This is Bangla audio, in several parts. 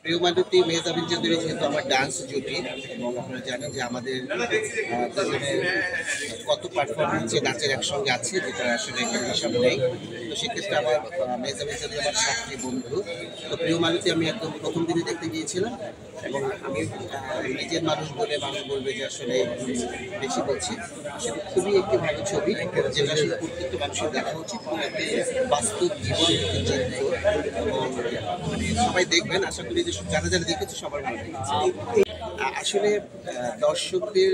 প্রিয়মালতী মেহজাবিন চৌধুরী যেহেতু আমার ডান্স জুটি এবং আপনারা জানেন যে আমাদের দুজনের কত পারফরমেন্সে নাচের একসঙ্গে আছে যেটা আসলে হিসাব নেই। তো সেক্ষেত্রে আমার মেহজাবিন চৌধুরী আমার ছাত্রী বন্ধু। তো প্রিয়মালতী আমি একদম প্রথম দিনে দেখতে গিয়েছিলাম এবং আমি নিজের মানুষ বলে মানুষ বলবে যে আসলে বেশি বলছি, আসলে খুবই একটি ভালো ছবি যেটা আসলে প্রত্যেকটা মানুষের দেখা উচিত এবং একটি বাস্তব জীবন চিত্র এবং মানে সবাই দেখবেন। আশা করি যে যারা যারা দেখেছে সবার ভালো লেগেছে। আসলে দর্শকদের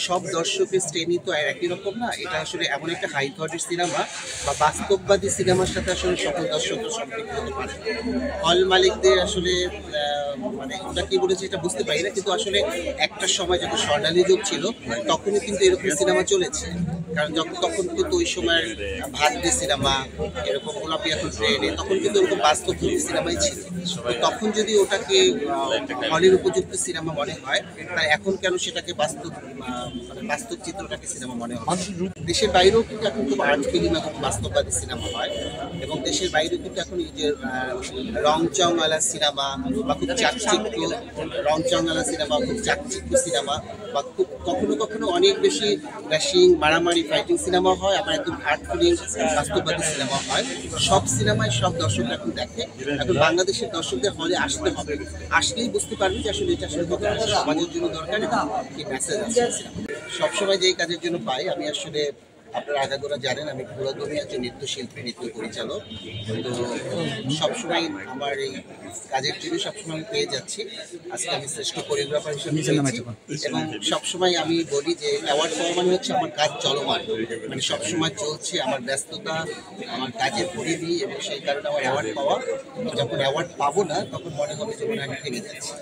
সব দর্শকের শ্রেণী তো আর একই রকম না। এটা আসলে এমন একটা হাই থটের সিনেমা বা বাস্তববাদী সিনেমার সাথে আসলে সকল দর্শকরা সম্পৃক্ত হতে পারে। হল মালিকদের আসলে মানে ওটা কি বলেছে এটা বুঝতে পারি না, কিন্তু আসলে একটা সময় যখন স্বর্ণালী যুগ ছিল তখনই কিন্তু এরকম সিনেমা চলেছে। কারণ তখন কিন্তু ওই সময়ের ভাত দিয়ে সিনেমা, এরকম গোলাপি এখন ট্রেনে, তখন কিন্তু এরকম বাস্তব সিনেমাই ছিল। তো তখন যদি ওটাকে হলের উপযুক্ত সিনেমা মনে হয়, তাই এখন কেন সেটাকে বাস্তব মানে বাস্তব চিত্রটাকে সিনেমা মনে হয়? দেশের বাইরেও কিন্তু এখন খুব আর্ট ফিল্ম এখন বাস্তববাদী সিনেমা হয় এবং দেশের বাইরেও কিন্তু এখন এই যে রংচংওয়ালা সিনেমা বা খুব চাকচিক্য রংচংওয়ালা সিনেমা, খুব চাকচিক্য সিনেমা বা খুব কখনো কখনো অনেক বেশি র্যাশিং মারামারি ফাইটিং সিনেমা হয়, আবার একদম আর্ট ফিল্ম বাস্তববাদী সিনেমা হয়। সব সিনেমায় সব দর্শক এখন দেখে। এখন বাংলাদেশের দর্শকদের হলে আসতে হবে, আসলেই বুঝতে পারবে যে আসলে এটা আসলে কতটা সমাজের জন্য দরকার এবং কি মেসেজ আছে সিনেমা। সবসময় যেই কাজের জন্য পাই আমি আসলে, আপনারা আগাগোড়া জানেন আমি পুরোদমই একজন নৃত্যশিল্পী, নৃত্য পরিচালক। তো সবসময় আমার এই কাজের জন্য সবসময় আমি পেয়ে যাচ্ছি। আজকে আমি শ্রেষ্ঠ কোরিওগ্রাফার হিসেবে পেয়েছি এবং সবসময় আমি বলি যে অ্যাওয়ার্ড পাওয়া মানে হচ্ছে আমার কাজ চলমান, মানে সবসময় চলছে আমার ব্যস্ততা, আমার কাজের পরিধি, এবং সেই কারণে আমার অ্যাওয়ার্ড পাওয়া। যখন অ্যাওয়ার্ড পাবো না তখন মনে হবে যে মনে হয় আমি থেমে যাচ্ছি।